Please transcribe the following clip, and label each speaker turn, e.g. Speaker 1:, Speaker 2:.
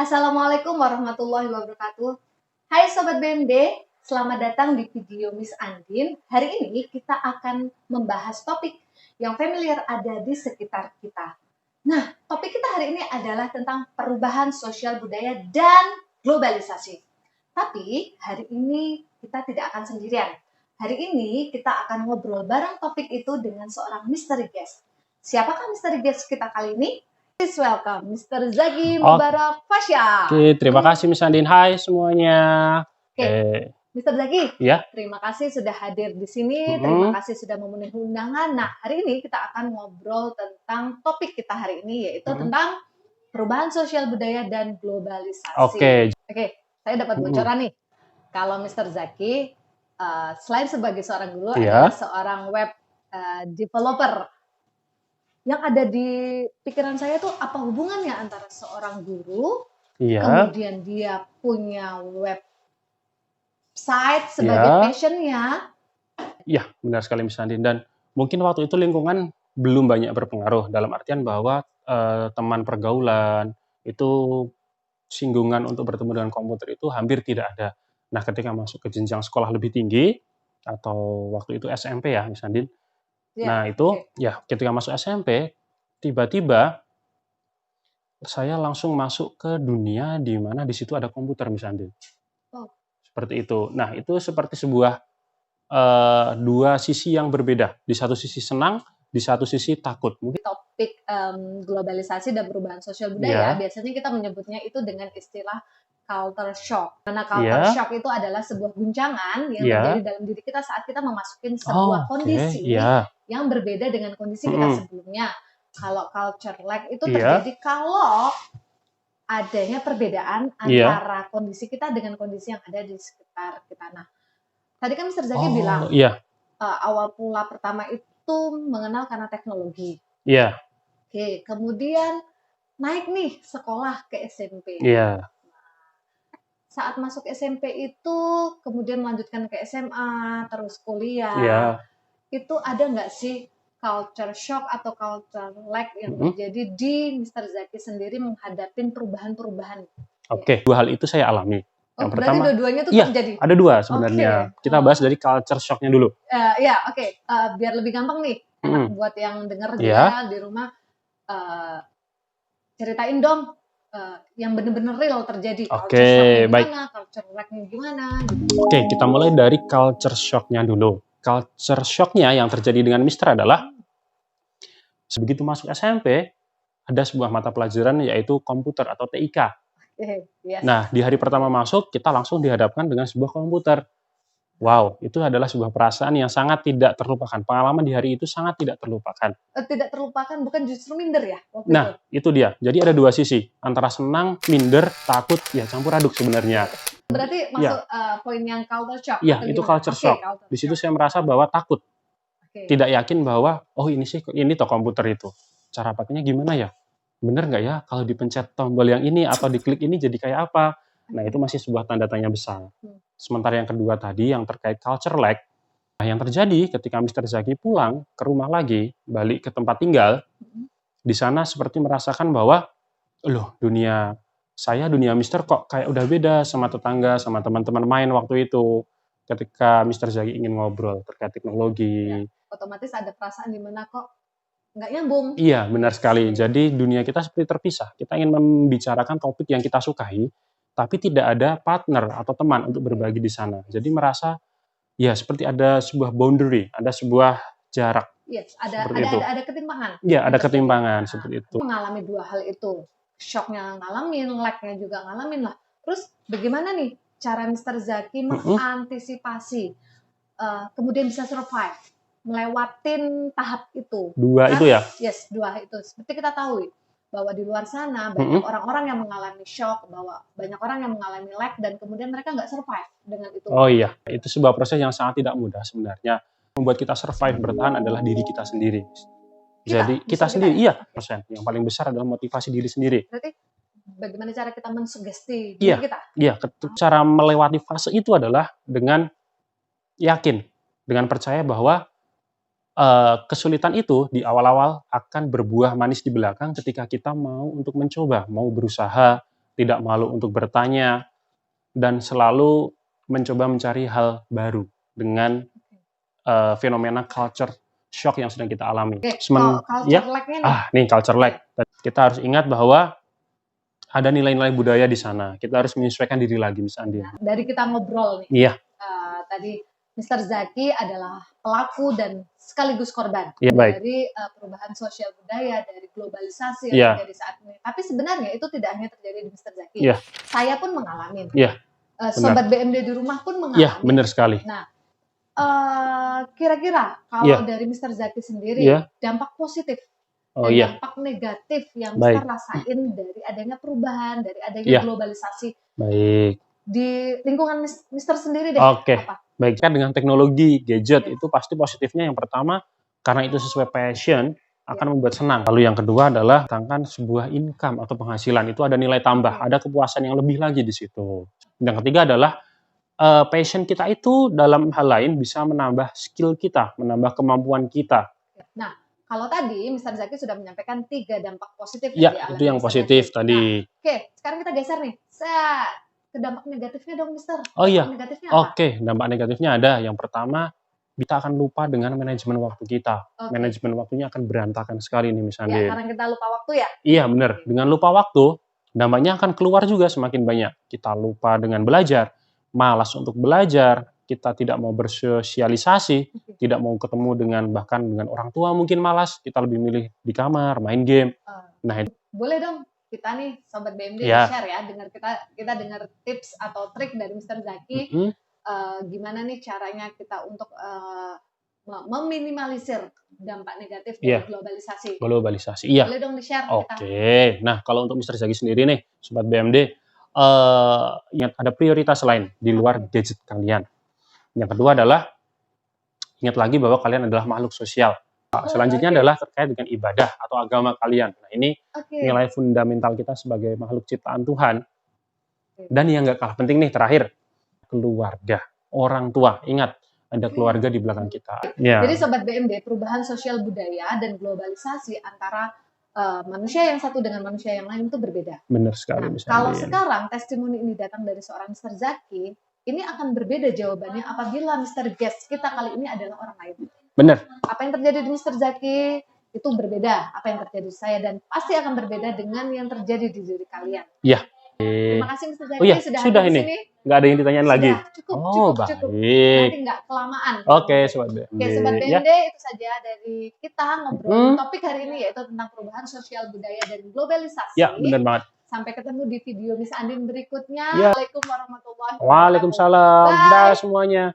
Speaker 1: Assalamualaikum warahmatullahi wabarakatuh. Hai Sobat BMD, selamat datang di video Miss Andin. Hari ini kita akan membahas topik yang familiar ada di sekitar kita. Nah, topik kita hari ini adalah tentang perubahan sosial budaya dan globalisasi. Tapi hari ini kita tidak akan sendirian. Hari ini kita akan ngobrol bareng topik itu dengan seorang mystery guest. Siapakah mystery guest kita kali ini? Please welcome Mr. Zaki Mubarak Fasya.
Speaker 2: Oke, terima kasih Miss Andin. Hai semuanya.
Speaker 1: Oke, Mr. Zaki,
Speaker 2: Ya.
Speaker 1: terima kasih sudah hadir di sini. Terima kasih sudah memenuhi undangan. Nah, hari ini kita akan ngobrol tentang topik kita hari ini, yaitu tentang perubahan sosial budaya dan globalisasi.
Speaker 2: Oke.
Speaker 1: Saya dapat bocoran nih. Kalau Mr. Zaki, selain sebagai seorang guru, adalah seorang web developer. Yang ada di pikiran saya tuh apa hubungannya antara seorang guru, kemudian dia punya website sebagai passionnya.
Speaker 2: Iya, benar sekali Miss Andin. Dan mungkin waktu itu lingkungan belum banyak berpengaruh, dalam artian bahwa teman pergaulan, itu singgungan untuk bertemu dengan komputer itu hampir tidak ada. Nah, ketika masuk ke jenjang sekolah lebih tinggi, atau waktu itu SMP ya Miss Andin, nah itu ketika masuk SMP, tiba-tiba saya langsung masuk ke dunia di mana di situ ada komputer Miss Andin. Seperti itu. Nah, itu seperti sebuah dua sisi yang berbeda. Di satu sisi senang, di satu sisi takut.
Speaker 1: Topik globalisasi dan perubahan sosial budaya, biasanya kita menyebutnya itu dengan istilah culture shock. Karena culture shock itu adalah sebuah guncangan yang terjadi dalam diri kita saat kita memasukin sebuah kondisi yang berbeda dengan kondisi kita sebelumnya. Kalau culture lag itu terjadi kalau adanya perbedaan antara kondisi kita dengan kondisi yang ada di sekitar kita. Nah, tadi kan Mr. Zaki bilang awal pula pertama itu mengenal karena teknologi. Oke, kemudian naik nih sekolah ke SMP. Saat masuk SMP itu, kemudian melanjutkan ke SMA, terus kuliah, itu ada nggak sih culture shock atau culture lag yang terjadi di Mr. Zaki sendiri menghadapi perubahan-perubahan?
Speaker 2: Oke, dua hal itu saya alami. Yang pertama,
Speaker 1: dua-duanya itu terjadi?
Speaker 2: Ada dua sebenarnya. Kita bahas dari culture shocknya dulu.
Speaker 1: Biar lebih gampang nih, enak buat yang denger juga di rumah, ceritain dong yang benar-benar real terjadi.
Speaker 2: Oke, baik.
Speaker 1: Culture lag-nya gimana?
Speaker 2: Oke, kita mulai dari culture shock-nya dulu. Culture shock-nya yang terjadi dengan Mister adalah begitu masuk SMP, ada sebuah mata pelajaran yaitu komputer atau TIK. Nah, di hari pertama masuk, kita langsung dihadapkan dengan sebuah komputer. Wow, itu adalah sebuah perasaan yang sangat tidak terlupakan. Pengalaman di hari itu sangat tidak terlupakan.
Speaker 1: Tidak terlupakan, bukan justru minder ya?
Speaker 2: Nah, itu dia. Jadi ada dua sisi. Antara senang, minder, takut, ya campur aduk sebenarnya.
Speaker 1: Berarti masuk poin yang culture shock?
Speaker 2: Iya, itu culture shock. Di situ saya merasa bahwa takut. Tidak yakin bahwa, ini toh komputer itu. Cara pakainya gimana ya? Bener nggak ya kalau dipencet tombol yang ini atau diklik ini jadi kayak apa? Nah, itu masih sebuah tanda tanya besar. Sementara yang kedua tadi, yang terkait culture lag, nah yang terjadi ketika Mr. Zaki pulang ke rumah lagi, balik ke tempat tinggal, di sana seperti merasakan bahwa, loh, dunia Mr. kok kayak udah beda sama tetangga, sama teman-teman main waktu itu, ketika Mr. Zaki ingin ngobrol terkait teknologi.
Speaker 1: Otomatis ada perasaan di mana kok nggak nyambung.
Speaker 2: Iya, benar sekali. Jadi dunia kita seperti terpisah. Kita ingin membicarakan topik yang kita sukai, tapi tidak ada partner atau teman untuk berbagi di sana. Jadi merasa ya seperti ada sebuah boundary, ada sebuah jarak.
Speaker 1: Ada ketimpangan.
Speaker 2: Iya, ada ketimpangan seperti itu.
Speaker 1: Mengalami dua hal itu, shocknya ngalamin, lag-nya juga ngalamin lah. Terus bagaimana nih cara Mr. Zaki mengantisipasi kemudian bisa survive, melewatin tahap itu?
Speaker 2: Itu ya?
Speaker 1: Yes, dua itu. Seperti kita tahu bahwa di luar sana banyak orang-orang yang mengalami shock, bahwa banyak orang yang mengalami lag dan kemudian mereka nggak survive dengan itu.
Speaker 2: Oh iya, itu sebuah proses yang sangat tidak mudah sebenarnya. Membuat kita survive bertahan adalah diri kita sendiri. Jadi kita sendiri, yang paling besar adalah motivasi diri sendiri.
Speaker 1: Berarti bagaimana cara kita mensugesti diri kita?
Speaker 2: Iya, cara melewati fase itu adalah dengan yakin, dengan percaya bahwa kesulitan itu di awal-awal akan berbuah manis di belakang ketika kita mau untuk mencoba, mau berusaha, tidak malu untuk bertanya, dan selalu mencoba mencari hal baru dengan fenomena culture shock yang sedang kita alami.
Speaker 1: Culture lag-nya nih.
Speaker 2: Nih culture lag. Kita harus ingat bahwa ada nilai-nilai budaya di sana. Kita harus menyesuaikan diri lagi, Miss Andin.
Speaker 1: Dari kita ngobrol nih.
Speaker 2: Iya.
Speaker 1: Tadi Mr. Zaki adalah pelaku dan sekaligus korban
Speaker 2: dari
Speaker 1: perubahan sosial budaya, dari globalisasi yang terjadi saat ini. Tapi sebenarnya itu tidak hanya terjadi di Mr. Zaki. Saya pun mengalami. Sobat BMD di rumah pun mengalami.
Speaker 2: Iya, benar sekali.
Speaker 1: Nah, kira-kira kalau dari Mr. Zaki sendiri, dampak positif dan dampak negatif yang Mr. rasain dari adanya perubahan, dari adanya globalisasi di lingkungan Mr. sendiri deh.
Speaker 2: Apa? Baik, kan dengan teknologi, gadget itu pasti positifnya yang pertama, karena itu sesuai passion, akan membuat senang. Lalu yang kedua adalah tentang sebuah income atau penghasilan, itu ada nilai tambah, ada kepuasan yang lebih lagi di situ. Yang ketiga adalah passion kita itu dalam hal lain bisa menambah skill kita, menambah kemampuan kita.
Speaker 1: Nah, kalau tadi Mr. Zaki sudah menyampaikan 3 dampak positif
Speaker 2: yang itu yang positif tadi.
Speaker 1: Oke, sekarang kita geser nih. Ke dampak negatifnya dong, Mister.
Speaker 2: Negatifnya apa? Dampak negatifnya ada. Yang pertama, kita akan lupa dengan manajemen waktu kita. Manajemen waktunya akan berantakan sekali nih, Miss Andin.
Speaker 1: Karena kita lupa waktu ya?
Speaker 2: Iya, benar. Dengan lupa waktu, dampaknya akan keluar juga semakin banyak. Kita lupa dengan belajar, malas untuk belajar, kita tidak mau bersosialisasi, tidak mau ketemu bahkan dengan orang tua mungkin malas, kita lebih milih di kamar, main game.
Speaker 1: Boleh dong kita nih Sobat BMD share ya, kita dengar tips atau trik dari Mr. Zaki, gimana nih caranya kita untuk meminimalisir dampak negatif dari globalisasi.
Speaker 2: Boleh
Speaker 1: dong di-share
Speaker 2: kita. Nah kalau untuk Mr. Zaki sendiri nih, Sobat BMD, ingat ada prioritas lain di luar gadget kalian. Yang kedua adalah, ingat lagi bahwa kalian adalah makhluk sosial. Selanjutnya adalah terkait dengan ibadah atau agama kalian. Nah ini nilai fundamental kita sebagai makhluk ciptaan Tuhan. Dan yang gak kalah penting nih terakhir, keluarga, orang tua. Ingat, ada keluarga di belakang kita.
Speaker 1: Jadi Sobat BMD, perubahan sosial budaya dan globalisasi antara manusia yang satu dengan manusia yang lain itu berbeda.
Speaker 2: Benar sekali.
Speaker 1: Kalau sekarang testimoni ini datang dari seorang Mr. Zaki, ini akan berbeda jawabannya apabila Mr. Guest kita kali ini adalah orang lain.
Speaker 2: Benar.
Speaker 1: Apa yang terjadi di Mr. Zaki itu berbeda apa yang terjadi di saya, dan pasti akan berbeda dengan yang terjadi di diri kalian.
Speaker 2: Iya.
Speaker 1: Terima kasih Mr. Zaki sudah hadir di sini.
Speaker 2: Nggak ada yang ditanyain lagi.
Speaker 1: Cukup. Nanti nggak kelamaan.
Speaker 2: Sobat BMD.
Speaker 1: Sobat BMD, itu saja dari kita ngobrol topik hari ini, yaitu tentang perubahan sosial budaya dan globalisasi.
Speaker 2: Ya, benar banget.
Speaker 1: Sampai ketemu di video Miss Andin berikutnya. Waalaikumsalam warahmatullahi wabarakatuh.
Speaker 2: Waalaikumsalam. Dah semuanya.